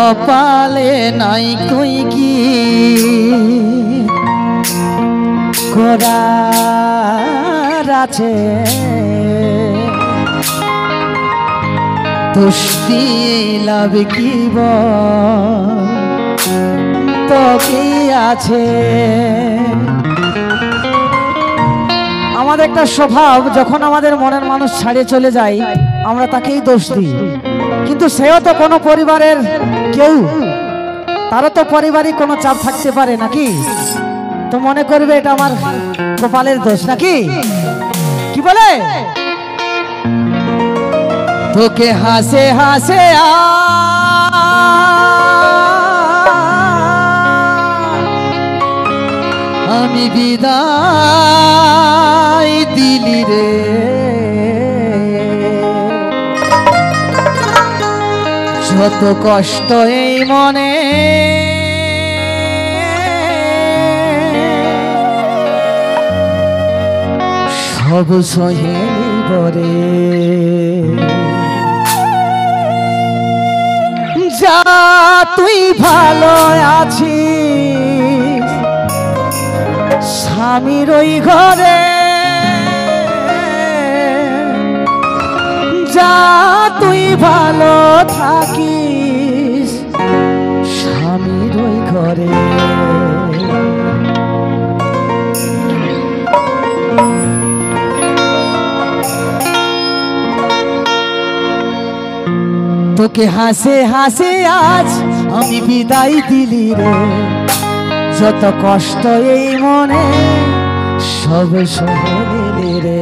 কপালে নাই কই কি করার আছে, তুষ্টি লাভ কি তো কি আছে। আমাদের একটা স্বভাব, যখন আমাদের মনের মানুষ ছাড়িয়ে চলে যায় আমরা তাকেই দোষ দিই, কিন্তু সেও তো কোনো পরিবারের কেউ, তারও তো পারিবারিক কোনো চাপ থাকতে পারে নাকি, তো মনে করবে এটা আমার কপালের দোষ নাকি, কি বলে? তোকে হাসে হাসে আমি বিদায় দিলি রে, যত কষ্ট এই মনে সব সহে বরে, যা তুই ভালো আছিস স্বামীর ওই ঘরে, যা তুই ভালো থাকিস স্বামীর ওই ঘরে। তোকে হাসে হাসে আজ আমি বিদায় দিলি রে, যত কষ্ট এই মনে সব সহে নিলি রে।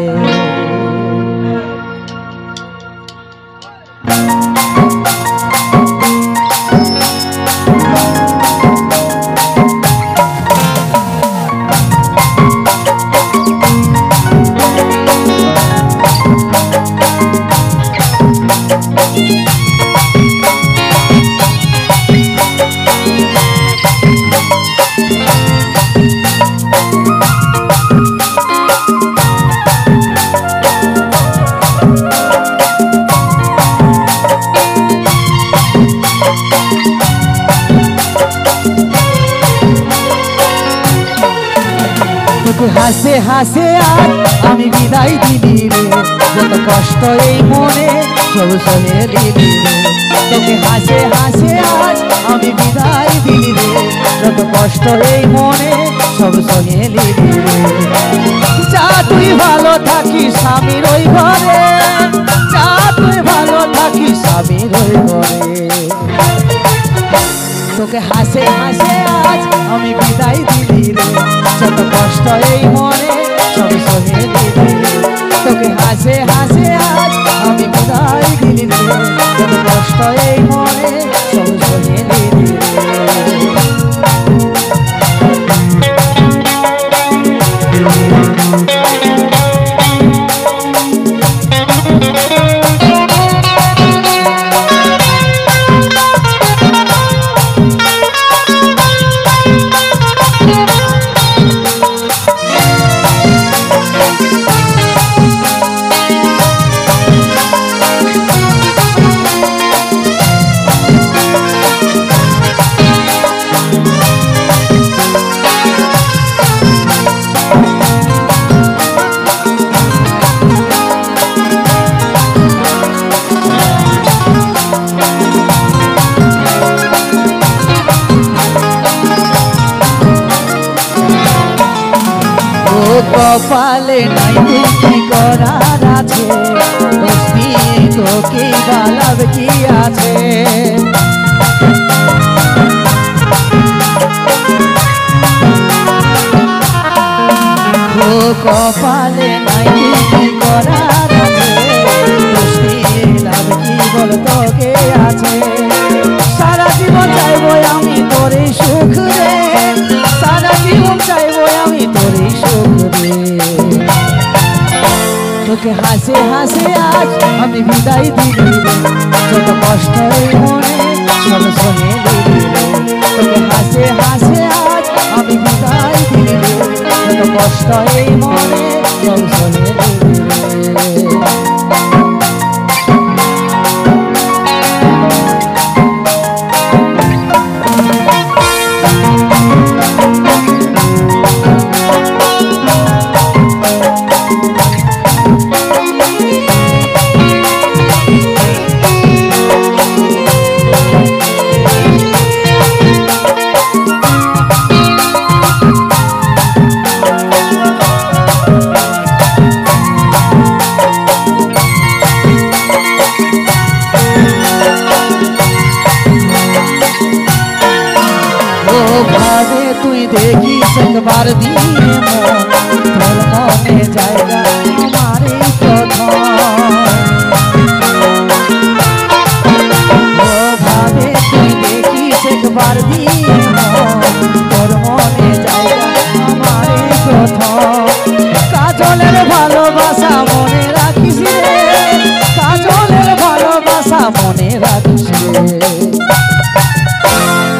হাসে হাসে আজ আমি বিদায় দিলি রে, যত কষ্ট এই মনে সব সহে দিলি রে। তোকে হাসে হাসে আজ আমি বিদায় দিলি রে, যত কষ্ট এই মনে সব সহে দিলি রে। যা তুই ভালো থাকিস স্বামীর ওই ঘরে, যা তুই ভালো থাকিস স্বামীর ওই ঘরে। তোকে হাসে হাসে আজ আমি বিদায় দিলি রে, যত কষ্ট এই মনে সব সহে দিলি রে। তোকে হাসে হাসে আজ আমি বিদায় দিলি রে, যত কষ্ট এই মনে সব সহে দিলি রে। কপালে নাই কি করার আছে, দোস্তি তোকে বালাব কি আছে। ও কপালে নাই কি করার আছে, দোস্তি লাভ কি বল তোকে আছে। সারা জীবন চাইবো আমি তোরে সুখ রে, সারা জীবন চাইবো আমি তোরে সুখ রে। তোকে হাসে হাসে আজ আমি বিদায় দিলি রে, যত কষ্ট এই মনে সব সহে দিলি রে। তোকে হাসে হাসে আজ আমি বিদায় দিলি রে, যত কষ্ট এই মনে সব সহে দিলি রে। দেখিস একবার দিয়ে মন তোর মনে জায়গা আমার এই প্রথম ও ভাবে তুই দেখিস একবার দিয়ে মন তোর মনে জায়গা আমার এই প্রথম কাজলের ভালোবাসা মনে রাখিস রে কাজলের ভালোবাসা মনে রাখিস রে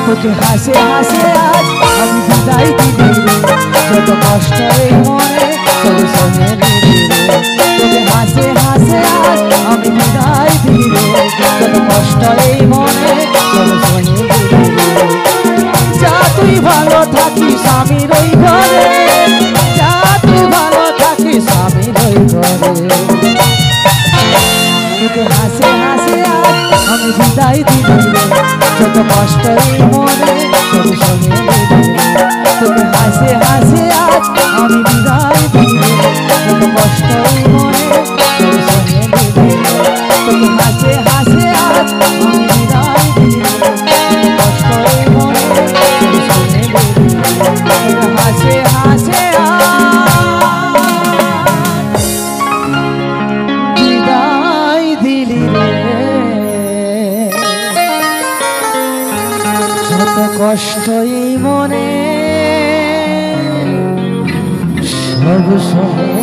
তোকে হাসে হাসে আজ আমি বিদায় দিলি রে যত কষ্ট এই মনে সব সহে নিলি রে তোকে হাসে হাসে আজ আমি বিদায় দিলি রে যত কষ্ট এই মনে সব সহে নিলি রে যা তুই ভালো থাকিস আমি রই ঘরে যা তুই ভালো থাকিস আমি রই ঘরে তোকে হাসে হাসে আজ আমি বিদায় দিলি রে যত কষ্ট এই মনে সব সহে নিলি রে তোকে হাসে হাসে আজ আমি বিদায় দিলি রে যত কষ্ট এই মনে সব সহে নিলি রে তোকে হাসে হাসে আজ আমি বিদায় দিলি রে যত কষ্ট এই মনে সব সহে নিলি রে তোকে হাসে হাসে বিদায় দিলি রে যত কষ্ট এই মনে সব সহে